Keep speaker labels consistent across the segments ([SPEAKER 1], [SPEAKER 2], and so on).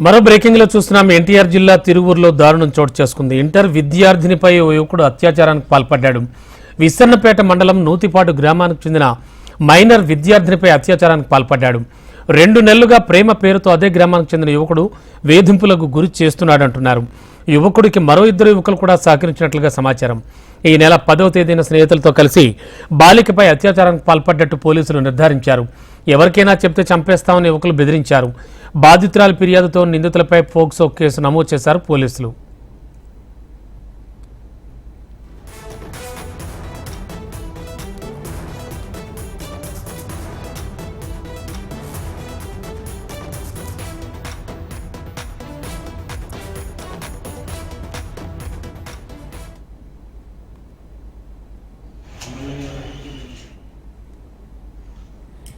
[SPEAKER 1] మరో బ్రేకింగ్ లో చూస్తున్నాం. ఎన్టీఆర్ జిల్లా తిరువూరులో దారుణం చోటు చేసుకుంది. ఇంటర్ విద్యార్థినిపై ఓ యువకుడు అత్యాచారానికి పాల్పడ్డాడు. విస్సన్నపేట మండలం నూతిపాటు గ్రామానికి చెందిన మైనర్ విద్యార్థినిపై అత్యాచారానికి పాల్పడ్డాడు. 2 నెలలుగా ప్రేమ పేరుతో అదే గ్రామానికి చెందిన యువకుడు వేధింపులకు గురి చేస్తున్నాడంటున్నారు. యువకుడికి మరో 2 యువకులు కూడా సహకరించినట్లుగా సమాచారం. ఈ నెల 10వ తేదీన స్నేహితులతో కలిసి బాలికపై అత్యాచారానికి పాల్పడ్డట్టు పోలీసులు నిర్ధారించారు. ఎవరికైనా చెప్తే చంపేస్తామని యువకులు బెదిరించారు. బాధితురాలి ఫిర్యాదుతో నిందితులపై పోక్సో కేసు నమోదు చేశారు పోలీసులు.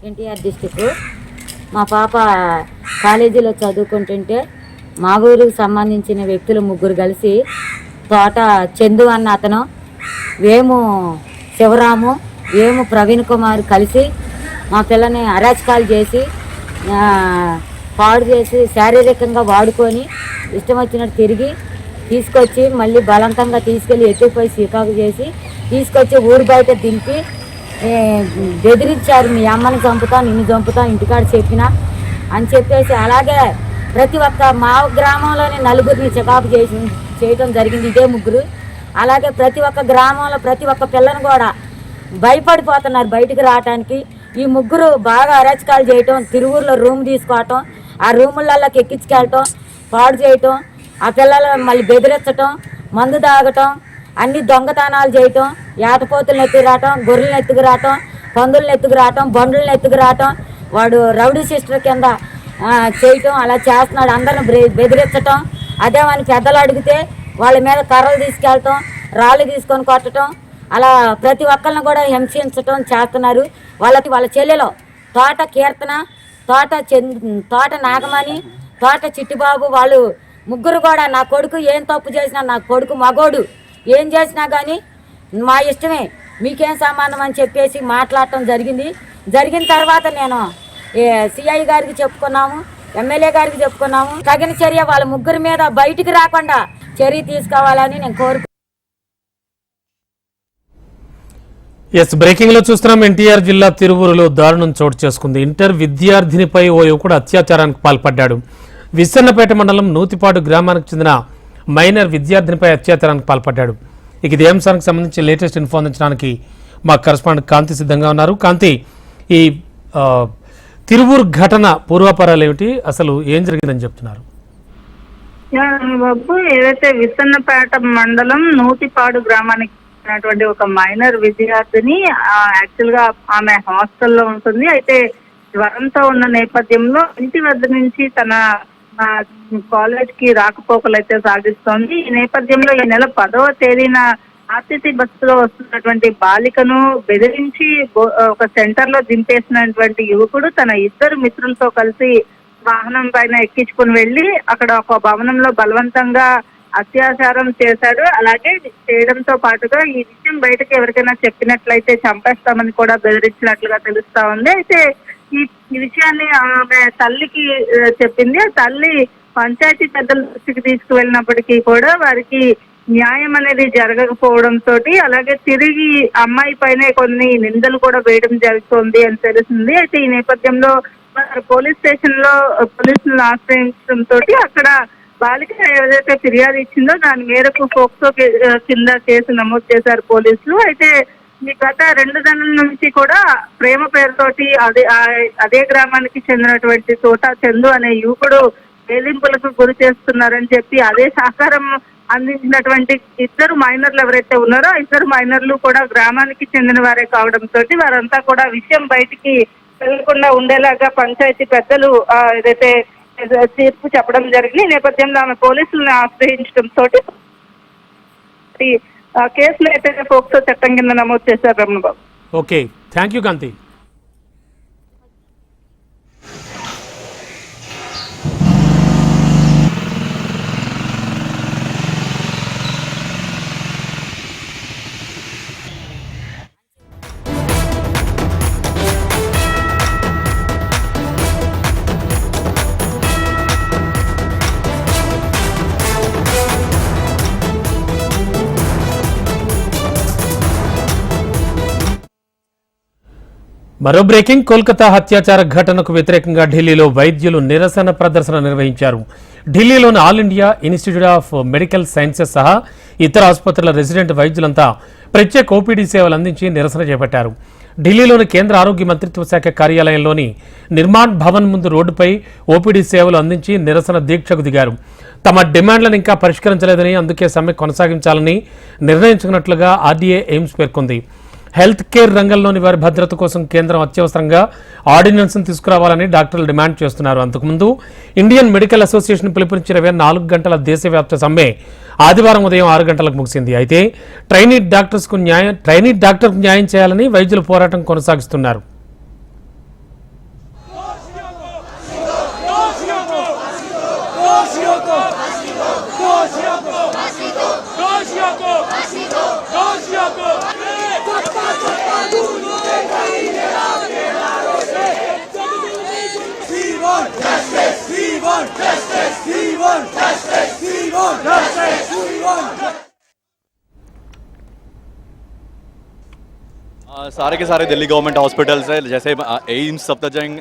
[SPEAKER 2] ఎన్టీఆర్ డిస్టిక్ మా పాప కాలేజీలో చదువుకుంటుంటే మా ఊరికి సంబంధించిన వ్యక్తులు 3 కలిసి తోట చందు అన్న అతను, వేము శివరాము, వేము ప్రవీణ్ కుమార్ కలిసి మా పిల్లని అరాచకాలు చేసి పాడు చేసి శారీరకంగా వాడుకొని ఇష్టం వచ్చినట్టు తిరిగి తీసుకొచ్చి మళ్ళీ బలవంతంగా తీసుకెళ్ళి ఎత్తుకుపోయి చికాకు చేసి తీసుకొచ్చి ఊరు బయట దింపి బెదిరించారు. మీ అమ్మని చంపుతా, నిన్ను చంపుతా, ఇంటికాడ చెప్పినా అని చెప్పేసి అలాగే ప్రతి ఒక్క మా గ్రామంలోనే 4గురిని చికాకు చేయటం జరిగింది. ఇదే 3. అలాగే ప్రతి ఒక్క గ్రామంలో ప్రతి ఒక్క పిల్లని కూడా భయపడిపోతున్నారు బయటికి రావటానికి. ఈ 3 బాగా అరాచకాలు చేయటం, తిరువూరులో రూమ్ తీసుకోవటం, ఆ రూములలోకి ఎక్కించుకెళ్ళటం, పాడు చేయటం, ఆ పిల్లలు మళ్ళీ బెదిరించటం, మందు తాగటం, అన్ని దొంగతనాలు చేయటం, ఏటపోతులను ఎత్తుకురావటం, గొర్రెలను ఎత్తుకురావటం, పందులను ఎత్తుకురావటం, బండ్లను ఎత్తుకురావటం, వాడు రౌడీ సిస్టర్ కింద చేయటం అలా చేస్తున్నాడు. అందరిని బెదిరించటం, అదే మన పెద్దలు అడిగితే వాళ్ళ మీద కర్రలు తీసుకెళ్ళటం, రాళ్ళు తీసుకొని కొట్టడం, అలా ప్రతి ఒక్కరిని కూడా హింసించటం చేస్తున్నారు. వాళ్ళ చెల్లెలో తోట కీర్తన, తోట నాగమణి, తోట చిట్టిబాబు, వాళ్ళు 3 కూడా నా కొడుకు ఏం తప్పు చేసినా, నా కొడుకు మగోడు ఏం చేసినా కానీ మా ఇష్టమే, మీకేం సంబంధం అని చెప్పేసి మాట్లాడటం జరిగింది. జరిగిన తర్వాత నేను సిఐ గారికి చెప్పుకున్నాము, ఎమ్మెల్యే గారికి చెప్పుకున్నాము. తగిన చర్య వాళ్ళ 3 మీద బయటికి రాకుండా చర్య తీసుకోవాలని నేను కోరుకు.
[SPEAKER 1] బ్రేకింగ్ లో చూస్తున్నాం. ఎన్టీఆర్ జిల్లా తిరువూరులో దారుణం చోటు చేసుకుంది. ఇంటర్ విద్యార్థినిపై ఓ యువకుడు అత్యాచారానికి పాల్పడ్డాడు. విస్సన్నపేట మండలం నూతిపాటు గ్రామానికి చెందిన మైనర్ విద్యార్థినిపై అత్యాచారానికి పాల్పడ్డాడు. ఇదే అంశానికి సంబంధించి లేటెస్ట్ ఇన్ఫో అందించడానికి మా కరెస్పాండెంట్ కాంతి సిద్ధంగా ఉన్నారు. కాంతి, ఈ తిరువూరు ఘటన పూర్వాపరాలు ఏమిటి, అసలు ఏం జరిగిందని చెప్తున్నారు?
[SPEAKER 3] బాబు, ఏదైతే విస్సన్నపేట మండలం నూతిపాడు గ్రామానికి చెందినటువంటి ఒక మైనర్ విద్యార్థిని, యాక్చువల్ గా ఆమె హాస్టల్లో ఉంటుంది. అయితే జ్వరంతో ఉన్న నేపథ్యంలో ఇంటి వద్ద నుంచి తన కాలేజ్ కి రాకపోకలు అయితే సాగిస్తోంది. ఈ నేపథ్యంలో ఈ నెల 10వ తేదీన ఆర్టీసీ బస్సులో వస్తున్నటువంటి బాలికను బెదిరించి ఒక సెంటర్ లో దింపేసినటువంటి యువకుడు తన 2 మిత్రులతో కలిసి వాహనం పైన ఎక్కించుకుని వెళ్లి అక్కడ ఒక భవనంలో బలవంతంగా అత్యాచారం చేశాడు. అలాగే చేయడంతో పాటుగా ఈ విషయం బయటకు ఎవరికైనా చెప్పినట్లయితే చంపేస్తామని కూడా బెదిరించినట్లుగా తెలుస్తా ఉంది. అయితే ఈ విషయాన్ని ఆమె తల్లికి చెప్పింది. ఆ తల్లి పంచాయతీ పెద్దల దృష్టికి తీసుకువెళ్ళినప్పటికీ కూడా వారికి న్యాయం అనేది జరగకపోవడంతో, అలాగే తిరిగి అమ్మాయి పైనే కొన్ని నిందలు కూడా వేయడం జరుగుతోంది అని తెలిసింది. అయితే ఈ నేపథ్యంలో పోలీస్ స్టేషన్ లో పోలీసులను ఆశ్రయించడంతో అక్కడ బాలిక ఏదైతే ఫిర్యాదు ఇచ్చిందో దాని మేరకు పోక్సో కింద కేసు నమోదు చేశారు పోలీసులు. అయితే ఈ గత 2 నెలల నుంచి కూడా ప్రేమ పేరుతోటి అదే గ్రామానికి చెందినటువంటి తోట చందు అనే యువకుడు వేధింపులకు గురి చేస్తున్నారని చెప్పి అదే సహకారం అందించినటువంటి 2 మైనర్లు ఎవరైతే ఉన్నారో ఆ 2 మైనర్లు కూడా గ్రామానికి చెందిన వారే కావడంతో వారంతా కూడా విషయం బయటికి వెళ్లకుండా ఉండేలాగా పంచాయతీ పెద్దలు ఏదైతే తీర్పు చెప్పడం జరిగింది. ఈ నేపథ్యంలో ఆమె పోలీసులను ఆశ్రయించడంతో కేసులు అయితే పోక్సో చట్టం కింద నమోదు చేశారు. రమణబాబు,
[SPEAKER 1] ఓకే, థ్యాంక్ యూ కాంతి. మరో బ్రేకింగ్ కోల్కతా హత్యాచార ఘటనకు వ్యతిరేకంగా ఢిల్లీలో వైద్యులు నిరసన ప్రదర్శన నిర్వహించారు. ఢిల్లీలోని all India institute of medical sciences సహా ఇతర ఆసుపత్రుల రెసిడెంట్ వైద్యులంతా ప్రత్యేక ఓపీడీ సేవలు అందించి నిరసన చేపట్టారు. ఢిల్లీలోని కేంద్ర ఆరోగ్య మంత్రిత్వ శాఖ కార్యాలయంలోని నిర్మాణ్ భవన్ ముందు రోడ్డుపై ఓపీడీ సేవలు అందించి నిరసన దీక్షకు దిగారు. తమ డిమాండ్లను ఇంకా పరిష్కరించలేదని, అందుకే సమ్మె కొనసాగించాలని నిర్ణయించుకున్నట్లుగా ఆర్డీఏ ఎయిమ్స్ పేర్కొంది. హెల్త్ కేర్ రంగంలోని వారి భద్రత కోసం కేంద్రం అత్యవసరంగా ఆర్డినెన్స్ను తీసుకురావాలని డాక్టర్లు డిమాండ్ చేస్తున్నారు. అంతకుముందు ఇండియన్ మెడికల్ అసోసియేషన్ పిలుపునిచ్చిన 24 గంటల దేశవ్యాప్త సమ్మె ఆదివారం ఉదయం 6 గంటలకు ముగిసింది. అయితే ట్రైనీ డాక్టర్కు న్యాయం చేయాలని వైద్యులు పోరాటం కొనసాగిస్తున్నారు.
[SPEAKER 4] सारे के सारे दिल्ली गवर्नमेंट हॉस्पिटल्स है, जैसे एम्स, सफदरजंग,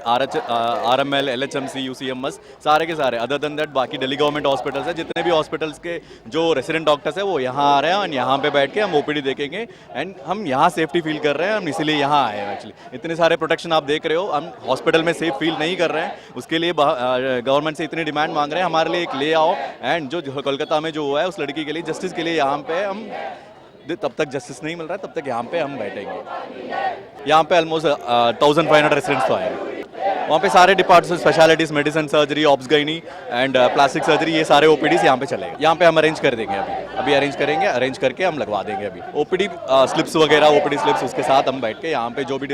[SPEAKER 4] आरएमएल, एलएचएमसी, यूसीएमएस, सारे के सारे। अदर देन दैट बाकी दिल्ली गवर्नमेंट हॉस्पिटल्स है, जितने भी हॉस्पिटल्स के जो रेसिडेंट डॉक्टर्स है वो यहाँ आ रहे हैं और यहाँ पे बैठ के हम ओपीडी देखेंगे एंड हम यहाँ सेफ्टी फील कर रहे हैं, हम इसीलिए यहाँ आए हैं। एक्चुअली इतने सारे प्रोटेक्शन आप देख रहे हो, हम हॉस्पिटल में सेफ फील नहीं कर रहे हैं, उसके लिए गवर्नमेंट से इतनी डिमांड मांग रहे हैं, हमारे लिए एक ले आओ। एंड जो कोलकाता में जो हुआ है उस लड़की के लिए जस्टिस के लिए यहाँ पे हम तब तक जस्टिस नहीं मिल रहा है, तब तक यहाँ पे हम बैठेंगे। यहाँ पे ऑलमोस्ट 1500 रेसिडेंट्स तो आए हैं। वहाँ पे सारे departments, specialities, medicine, surgery, obs gynae and plastic surgery, ये सारे ओपीडीज यहाँ पे चलेंगे। यहाँ पे हम अरेंज कर देंगे, अभी अरेंज करेंगे, अरेंज करके हम लगवा देंगे। अभी ओपीडी स्लिप्स वगैरह, ओपीडी स्लिप्स, उसके साथ हम बैठ के यहाँ पे जो भी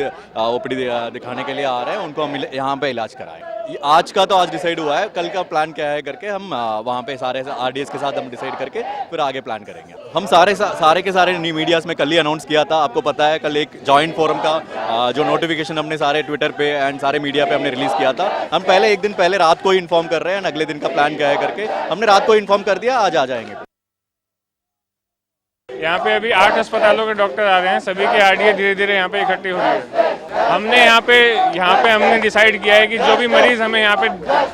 [SPEAKER 4] ओपीडी दिखाने के लिए आ रहे हैं उनको हम यहाँ पे इलाज कराएं। आज का तो आज डिसाइड हुआ है, कल का प्लान क्या है करके हम वहाँ पे सारे आरडीएस के साथ हम डिसाइड करके फिर आगे प्लान करेंगे। हम सारे के सारे न्यू मीडियाज में कल ही अनाउंस किया था, आपको पता है। कल एक जॉइंट फोरम का जो नोटिफिकेशन हमने सारे ट्विटर पे एंड सारे मीडिया पे हमने रिलीज किया था। हम पहले एक दिन पहले रात को ही इन्फॉर्म कर रहे हैं, अगले दिन का प्लान क्या है करके हमने रात को इन्फॉर्म कर दिया, आज आ जाएंगे।
[SPEAKER 5] यहाँ पे अभी 8 अस्पतालों के डॉक्टर आ रहे हैं, सभी की आरडीए धीरे धीरे यहाँ पे इकट्ठी हो रही है। हमने यहाँ पे हमने डिसाइड किया है कि जो भी मरीज हमें यहाँ पे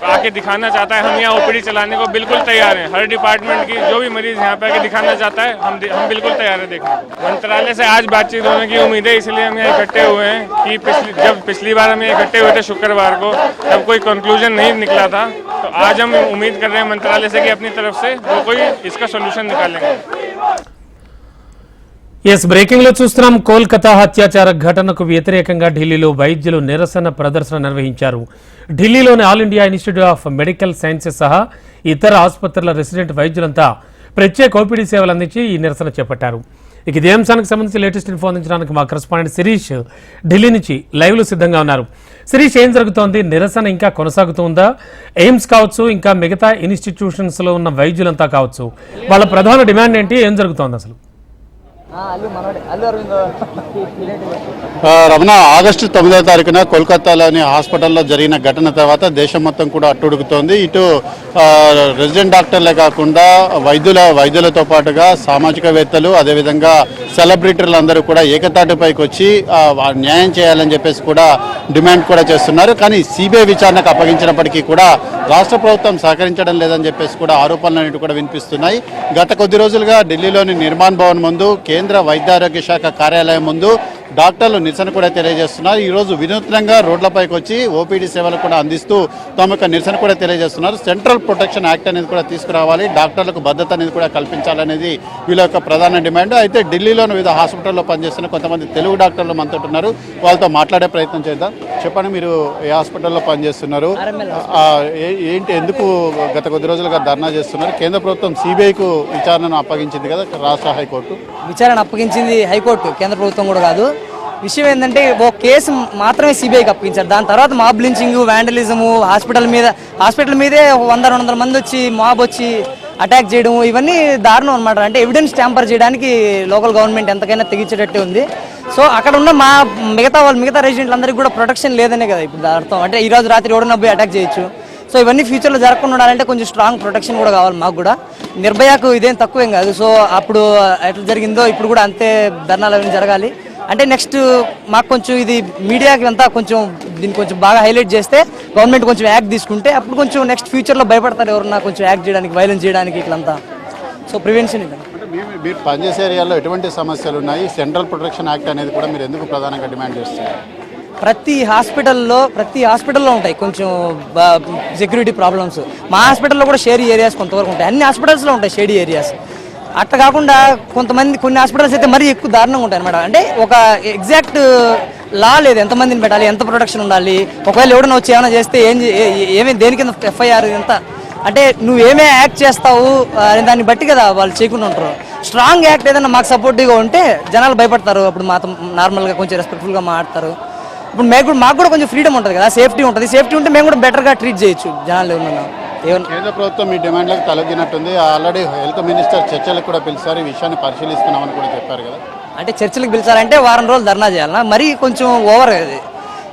[SPEAKER 5] आके दिखाना चाहता है, हम यहाँ ओपीडी चलाने को बिल्कुल तैयार हैं। हर डिपार्टमेंट की जो भी मरीज यहाँ पे आके दिखाना चाहता है, हम बिल्कुल तैयार है देखने को। मंत्रालय से आज बातचीत होने की उम्मीद है, इसलिए हम यहाँ इकट्ठे हुए हैं कि जब पिछली बार हम इकट्ठे हुए थे शुक्रवार को, तब कोई कंक्लूजन नहीं निकला था। तो आज हम उम्मीद कर रहे हैं मंत्रालय से कि अपनी तरफ से वो कोई इसका सोल्यूशन निकालेंगे।
[SPEAKER 1] బ్రేకింగ్ లో చూస్తున్నాం. కోల్కతా హత్యాచార ఘటనకు వ్యతిరేకంగా ఢిల్లీలో వైద్యులు నిరసన ప్రదర్శన నిర్వహించారు. ఢిల్లీలోని all India institute of medical sciences సహా ఇతర ఆసుపత్రుల రెసిడెంట్ వైద్యులంతా ప్రత్యేక ఓపీడీ సేవలు అందించి ఈ నిరసన చేపట్టారు. ఇదే అంశానికి సంబంధించి లేటెస్ట్ ఇన్ఫో అందించడానికి మా కరెస్పాండెంట్ శిరీష్ ఢిల్లీ నుంచి లైవ్ లో సిద్ధంగా ఉన్నారు. శిరీష్, ఏం జరుగుతోంది? నిరసన ఇంకా కొనసాగుతుందా? ఎయిమ్స్ కావచ్చు, ఇంకా మిగతా ఇన్స్టిట్యూషన్స్ లో ఉన్న వైద్యులంతా కావచ్చు, వాళ్ళ ప్రధాన డిమాండ్ ఏంటి? ఏం జరుగుతోంది అసలు?
[SPEAKER 6] రమణ, ఆగస్టు 9వ తారీఖున కోల్కతాలోని హాస్పిటల్లో జరిగిన ఘటన తర్వాత దేశం మొత్తం కూడా అట్టుడుగుతోంది. ఇటు రెసిడెంట్ డాక్టర్లే కాకుండా వైద్యులతో పాటుగా సామాజికవేత్తలు, అదేవిధంగా సెలబ్రిటీలు అందరూ కూడా ఏకతాటిపైకి వచ్చి న్యాయం చేయాలని చెప్పేసి కూడా డిమాండ్ కూడా చేస్తున్నారు. కానీ సిబిఐ విచారణకు అప్పగించినప్పటికీ కూడా రాష్ట్ర ప్రభుత్వం సహకరించడం లేదని చెప్పేసి కూడా ఆరోపణలు కూడా వినిపిస్తున్నాయి. గత కొద్ది రోజులుగా ఢిల్లీలోని నిర్మాణ్ భవన్ ముందు, కేంద్ర వైద్యారోగ్య శాఖ కార్యాలయం ముందు డాక్టర్లు నిరసన కూడా తెలియజేస్తున్నారు. ఈరోజు వినూత్నంగా రోడ్లపైకి వచ్చి ఓపీడీ సేవలు కూడా అందిస్తూ తమ యొక్క నిరసన కూడా తెలియజేస్తున్నారు. సెంట్రల్ ప్రొటెక్షన్ యాక్ట్ అనేది కూడా తీసుకురావాలి, డాక్టర్లకు భద్రత అనేది కూడా కల్పించాలనేది వీళ్ళ యొక్క ప్రధాన డిమాండ్. అయితే ఢిల్లీలోని వివిధ హాస్పిటల్లో పనిచేస్తున్న కొంతమంది తెలుగు డాక్టర్లు మనతో ఉన్నారు, వాళ్ళతో మాట్లాడే ప్రయత్నం చేద్దాం. చెప్పండి, మీరు ఏ హాస్పిటల్లో పనిచేస్తున్నారు, ఏంటి, ఎందుకు గత కొద్ది రోజులుగా ధర్నా చేస్తున్నారు? కేంద్ర ప్రభుత్వం సిబిఐకు విచారణను అప్పగించింది కదా, రాష్ట్ర హైకోర్టు
[SPEAKER 7] విచారణ అప్పగించింది హైకోర్టు, కేంద్ర ప్రభుత్వం కూడా కాదు. విషయం ఏంటంటే ఒక కేసు మాత్రమే సిబిఐకి అప్పగించారు. దాని తర్వాత మాబ్ లించింగ్, వ్యాండలిజము, హాస్పిటల్ మీదే 100-200 మంది వచ్చి మాబ్ వచ్చి అటాక్ చేయడం, ఇవన్నీ దారుణం అనమాట. అంటే ఎవిడెన్స్ ట్యాంపర్ చేయడానికి లోకల్ గవర్నమెంట్ ఎంతకైనా తెగించేటట్టే ఉంది. సో అక్కడ ఉన్న మిగతా రెసిడెంట్లు అందరికీ కూడా ప్రొటెక్షన్ లేదనే కదా ఇప్పుడు అర్థం. అంటే ఈ రోజు రాత్రి ఎవడన్నా పోయి అటాక్ చేయొచ్చు. సో ఇవన్నీ ఫ్యూచర్లో జరగకుండా ఉండాలంటే కొంచెం స్ట్రాంగ్ ప్రొటెక్షన్ కూడా కావాలి మాకు కూడా. నిర్భయకు ఇదేం తక్కువేం కాదు. సో అప్పుడు ఎట్లా జరిగిందో ఇప్పుడు కూడా అంతే ధర్నాలు అవన్నీ జరగాలి. అంటే నెక్స్ట్ మాకు కొంచెం ఇది మీడియాకి అంతా కొంచెం దీన్ని కొంచెం బాగా హైలైట్ చేస్తే గవర్నమెంట్ కొంచెం యాక్ట్ తీసుకుంటే అప్పుడు కొంచెం నెక్స్ట్ ఫ్యూచర్లో భయపడతారు ఎవరన్నా కొంచెం యాక్ట్ చేయడానికి, వైలెన్స్ చేయడానికి ఇట్లంతా. సో ప్రివెన్షన్ ఇది.
[SPEAKER 6] అంటే మీరు పనిచేసే ఏరియాలో ఎటువంటి సమస్యలు ఉన్నాయి? సెంట్రల్ ప్రొటెక్షన్ యాక్ట్ అనేది కూడా మీరు ఎందుకు ప్రధానంగా డిమాండ్ చేస్తున్నారు?
[SPEAKER 7] ప్రతి హాస్పిటల్లో ఉంటాయి కొంచెం సెక్యూరిటీ ప్రాబ్లమ్స్. మా హాస్పిటల్లో కూడా షేడీ ఏరియాస్ కొంతవరకు ఉంటాయి, అన్ని హాస్పిటల్స్లో ఉంటాయి షేడీ ఏరియాస్. అట్లా కాకుండా కొన్ని హాస్పిటల్స్ అయితే మరీ ఎక్కువ దారుణంగా ఉంటాయి అనమాట. అంటే ఒక ఎగ్జాక్ట్ లా లేదు, ఎంతమందిని పెట్టాలి, ఎంత ప్రొటెక్షన్ ఉండాలి, ఒకవేళ ఎవడన్నా వచ్చి ఏమైనా చేస్తే ఏమి దేని కింద ఎఫ్ఐఆర్ ఎంత, అంటే నువ్వు ఏమే యాక్ట్ చేస్తావు అనే దాన్ని బట్టి కదా వాళ్ళు చేయకుండా ఉంటారు. స్ట్రాంగ్ యాక్ట్ ఏదైనా మాకు సపోర్టివ్గా ఉంటే జనాలు భయపడతారు, అప్పుడు మాతో నార్మల్గా కొంచెం రెస్పెక్ట్ఫుల్గా మాట్లాడతారు. ఇప్పుడు మాకు కూడా కొంచెం ఫ్రీడమ్ ఉంటుంది కదా, సేఫ్టీ ఉంటుంది. సేఫ్టీ ఉంటే మేము కూడా బెటర్గా ట్రీట్ చేయొచ్చు జనాలు ఏమన్నా.
[SPEAKER 6] కేంద్ర ప్రభుత్వం మీ డిమాండ్లకు తలగినట్టుంది. ఆల్రెడీ హెల్త్ మినిస్టర్ చర్చలకు కూడా పిలిచారు, ఈ విషయాన్ని పరిశీలిస్తున్నామని కూడా చెప్పారు కదా.
[SPEAKER 7] అంటే చర్చలకు పిలిచారంటే వారం రోజులు ధర్నా చేయాలన్నా, మరీ కొంచెం ఓవర్ అది.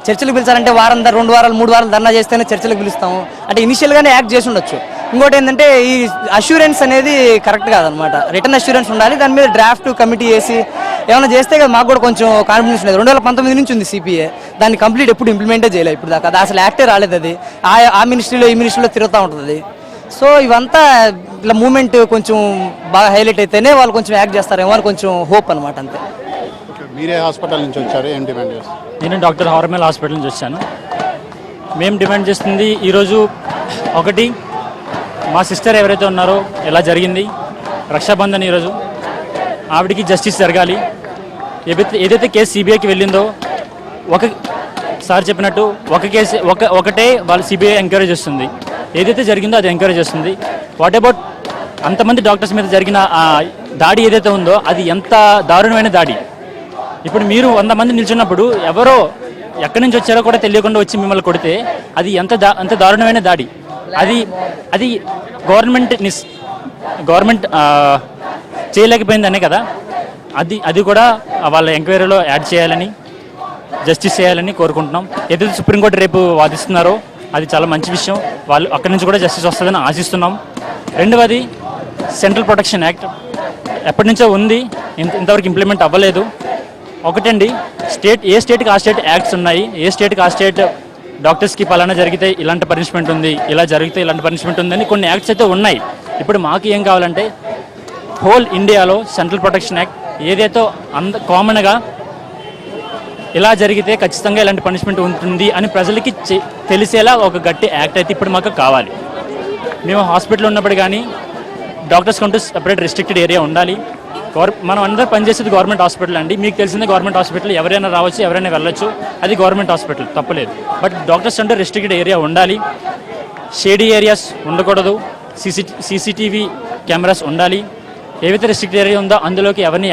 [SPEAKER 7] చర్చలకు పిలిచారంటే 2 వారాలు 3 వారాలు ధర్నా చేస్తేనే చర్చలకు పిలుస్తాము అంటే ఇనిషియల్గానే యాక్ట్ చేసి ఉండొచ్చు. ఇంకోటి ఏంటంటే ఈ అష్యూరెన్స్ అనేది కరెక్ట్ కాదనమాట. రిటర్న్ అష్యూరెన్స్ ఉండాలి, దాని మీద డ్రాఫ్ట్ కమిటీ వేసి ఏమైనా చేస్తే కదా మాకు కూడా కొంచెం కాన్ఫిడెన్స్ లేదు. 2019 నుంచి ఉంది సిపిఏ, దాన్ని కంప్లీట్ ఎప్పుడు ఇంప్లిమెంటే చేయలేదు ఇప్పుడు దాకా. అది అసలు యాక్టే రాలేదు. అది ఆ మినిస్ట్రీలో ఈ మినిస్ట్రీలో తిరుగుతూ ఉంటుంది. సో ఇవంతా ఇట్లా మూమెంట్ కొంచెం బాగా హైలైట్ అయితేనే వాళ్ళు కొంచెం యాక్ట్ చేస్తారేమో అని కొంచెం హోప్ అనమాట, అంతే.
[SPEAKER 6] మీరే హాస్పిటల్ నుంచి వచ్చారు, ఏం డిమాండ్ చేస్తారు?
[SPEAKER 8] నేను డాక్టర్ హార్మెల్ హాస్పిటల్ నుంచి వచ్చాను. మేము డిమాండ్ చేస్తుంది ఈరోజు ఒకటి, మా సిస్టర్ ఎవరైతే ఉన్నారో ఎలా జరిగింది రక్షాబంధన్, ఈరోజు ఆవిడికి జస్టిస్ జరగాలి. ఏదైతే కేసు సిబిఐకి వెళ్ళిందో సార్ చెప్పినట్టు ఒకటే వాళ్ళు సిబిఐ ఎంకరేజ్ చేస్తుంది, ఏదైతే జరిగిందో అది ఎంకరేజ్ చేస్తుంది. వాట్ అబౌట్ అంతమంది డాక్టర్స్ మీద జరిగిన దాడి ఏదైతే ఉందో అది ఎంత దారుణమైన దాడి. ఇప్పుడు మీరు 100 మంది నిల్చున్నప్పుడు ఎవరో ఎక్కడి నుంచి వచ్చారో కూడా తెలియకుండా వచ్చి మిమ్మల్ని కొడితే అది ఎంత దారుణమైన దాడి. అది గవర్నమెంట్ చేయలేకపోయిందనే కదా. అది కూడా వాళ్ళ ఎంక్వైరీలో యాడ్ చేయాలని, జస్టిస్ చేయాలని కోరుకుంటున్నాం. ఏదైతే సుప్రీంకోర్టు రేపు వాదిస్తున్నారో అది చాలా మంచి విషయం, వాళ్ళు అక్కడి నుంచి కూడా జస్టిస్ వస్తుందని ఆశిస్తున్నాం. రెండవది, సెంట్రల్ ప్రొటెక్షన్ యాక్ట్ ఎప్పటి నుంచో ఉంది, ఇంతవరకు ఇంప్లిమెంట్ అవ్వలేదు. ఒకటండి, ఏ స్టేట్కి ఆ స్టేట్ యాక్ట్స్ ఉన్నాయి, ఏ స్టేట్కి ఆ స్టేట్ డాక్టర్స్కి పలానా జరిగితే ఇలాంటి పనిష్మెంట్ ఉంది, ఇలా జరిగితే ఇలాంటి పనిష్మెంట్ ఉందని కొన్ని యాక్ట్స్ అయితే ఉన్నాయి. ఇప్పుడు మాకు ఏం కావాలంటే హోల్ ఇండియాలో సెంట్రల్ ప్రొటెక్షన్ యాక్ట్ ఏదైతే కామన్గా ఇలా జరిగితే ఖచ్చితంగా ఇలాంటి పనిష్మెంట్ ఉంటుంది అని ప్రజలకి తెలిసేలా ఒక గట్టి యాక్ట్ అయితే ఇప్పుడు మాకు కావాలి. మేము హాస్పిటల్లో ఉన్నప్పుడు కానీ డాక్టర్స్ కంటూ సెపరేట్ రిస్ట్రిక్టెడ్ ఏరియా ఉండాలి. మనం అందరూ పనిచేసేది గవర్నమెంట్ హాస్పిటల్ అండి, మీకు తెలిసిందే గవర్నమెంట్ హాస్పిటల్ ఎవరైనా రావచ్చు, ఎవరైనా వెళ్ళొచ్చు, అది గవర్నమెంట్ హాస్పిటల్ తప్పలేదు. బట్ డాక్టర్స్ అంటూ రిస్ట్రిక్టెడ్ ఏరియా ఉండాలి, షేడీ ఏరియాస్ ఉండకూడదు, సీసీటీవీ కెమెరాస్ ఉండాలి. ఏవైతే రిస్ట్రిక్ట్ ఏరియా ఉందో అందులోకి ఎవరిని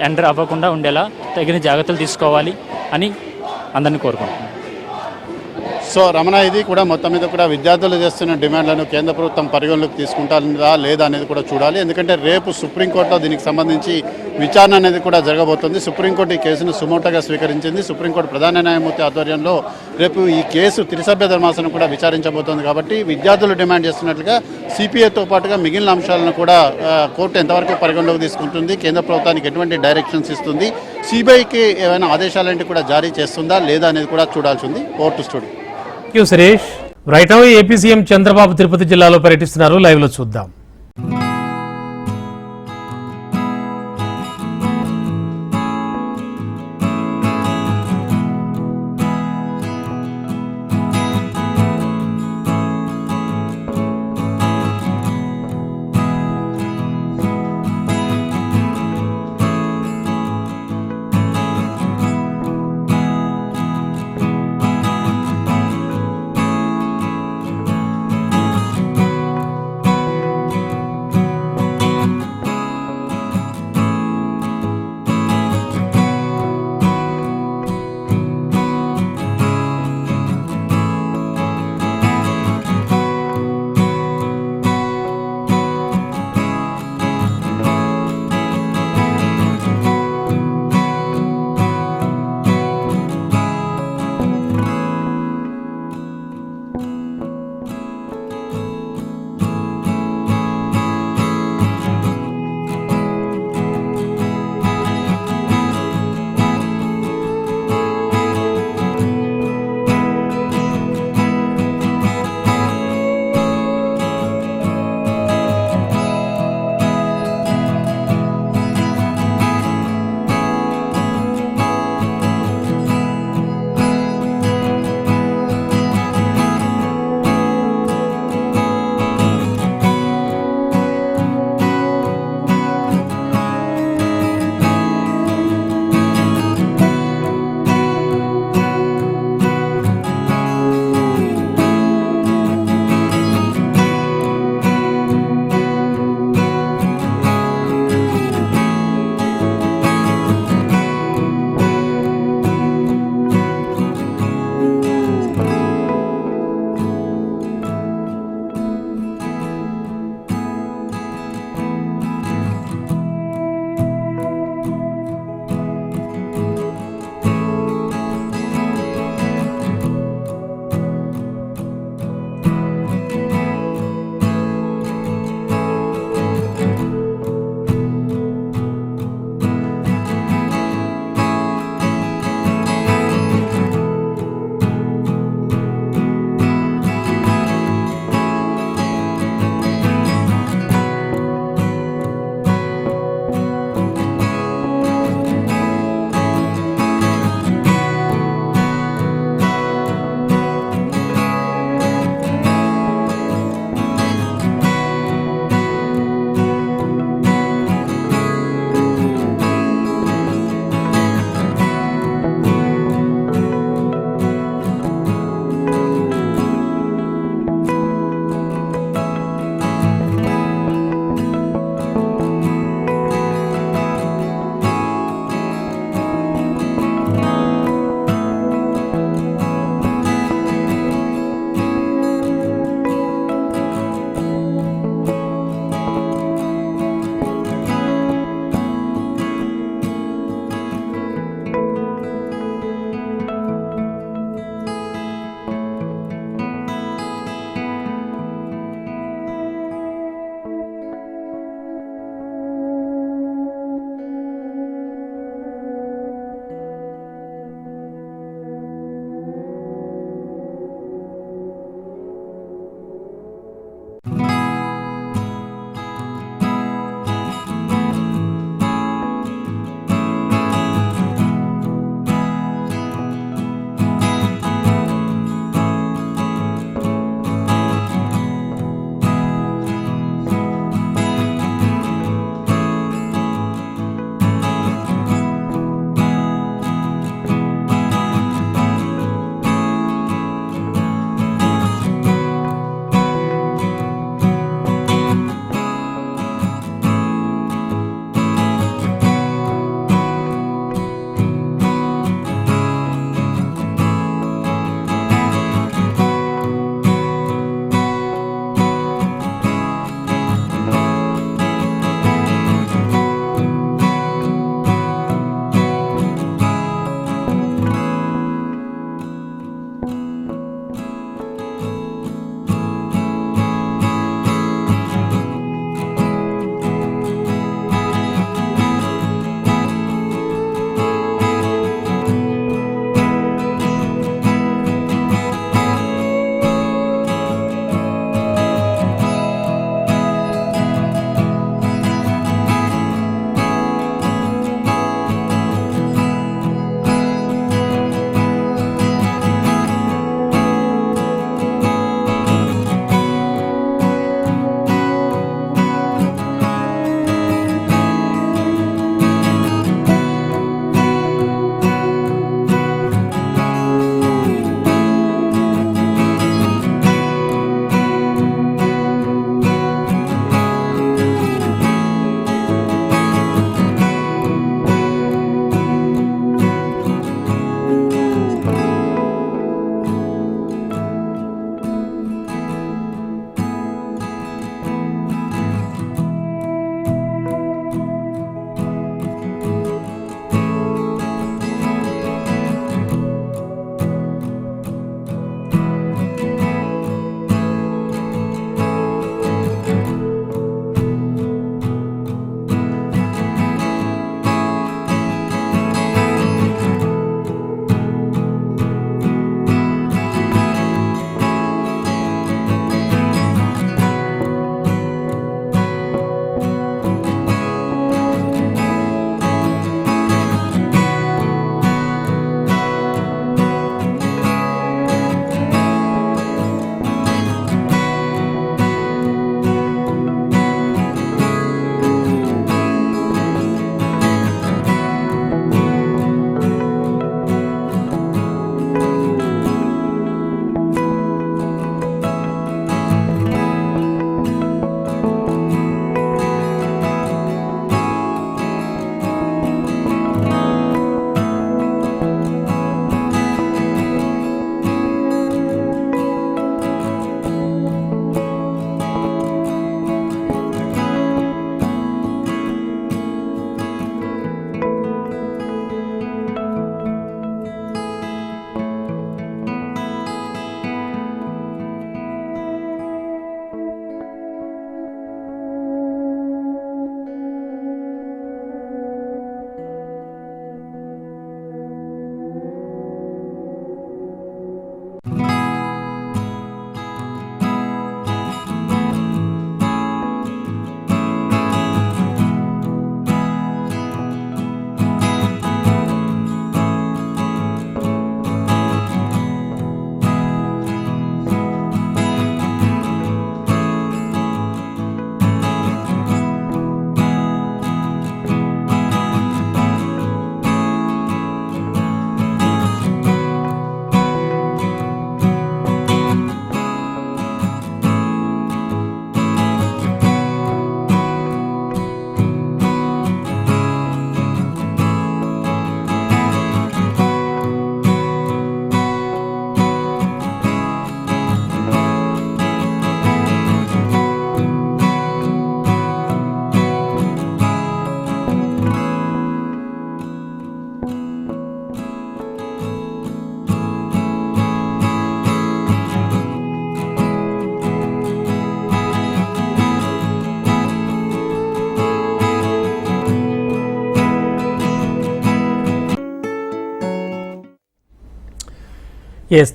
[SPEAKER 8] ఎంటర్ అవ్వకుండా ఉండేలా తగిన జాగ్రత్తలు తీసుకోవాలి అని అందరినీ కోరుకుంటున్నాను.
[SPEAKER 6] సో రమణ, ఇది కూడా మొత్తం మీద కూడా విద్యార్థులు చేస్తున్న డిమాండ్లను కేంద్ర ప్రభుత్వం పరిగణలోకి తీసుకుంటుందా లేదా అనేది కూడా చూడాలి. ఎందుకంటే రేపు సుప్రీంకోర్టులో దీనికి సంబంధించి విచారణ అనేది కూడా జరగబోతుంది. సుప్రీంకోర్టు ఈ కేసును సుమోటోగా స్వీకరించింది. సుప్రీంకోర్టు ప్రధాన న్యాయమూర్తి ఆధ్వర్యంలో రేపు ఈ కేసు త్రిసభ్య ధర్మాసనం కూడా విచారించబోతోంది. కాబట్టి విద్యార్థులు డిమాండ్ చేస్తున్నట్లుగా సిపిఐతో పాటుగా మిగిలిన అంశాలను కూడా కోర్టు ఎంతవరకు పరిగణలోకి తీసుకుంటుంది, కేంద్ర ప్రభుత్వానికి ఎటువంటి డైరెక్షన్స్ ఇస్తుంది, సిబిఐకి ఏమైనా ఆదేశాలంటే కూడా జారీ చేస్తుందా లేదా అనేది కూడా చూడాల్సి ఉంది. Court studio.
[SPEAKER 1] Suresh. Right now AP CM Chandrababu Tirupati జిల్లాలో పర్యటిస్తున్నారు, లైవ్ లో చూద్దాం.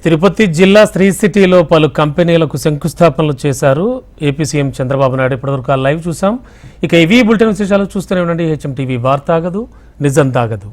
[SPEAKER 1] తిరుపతి జిల్లా శ్రీ సిటీలో పలు కంపెనీలకు శంకుస్థాపనలు చేశారు ఏపీ సీఎం చంద్రబాబు నాయుడు. ఇప్పటివరకు ఆ లైవ్ చూసాం. ఇక ఇవి బులెటిన్ విశేషాలు చూస్తూనే ఉండండి. హెచ్ఎం టీవీ వార్త ఆగదు, నిజం తాగదు.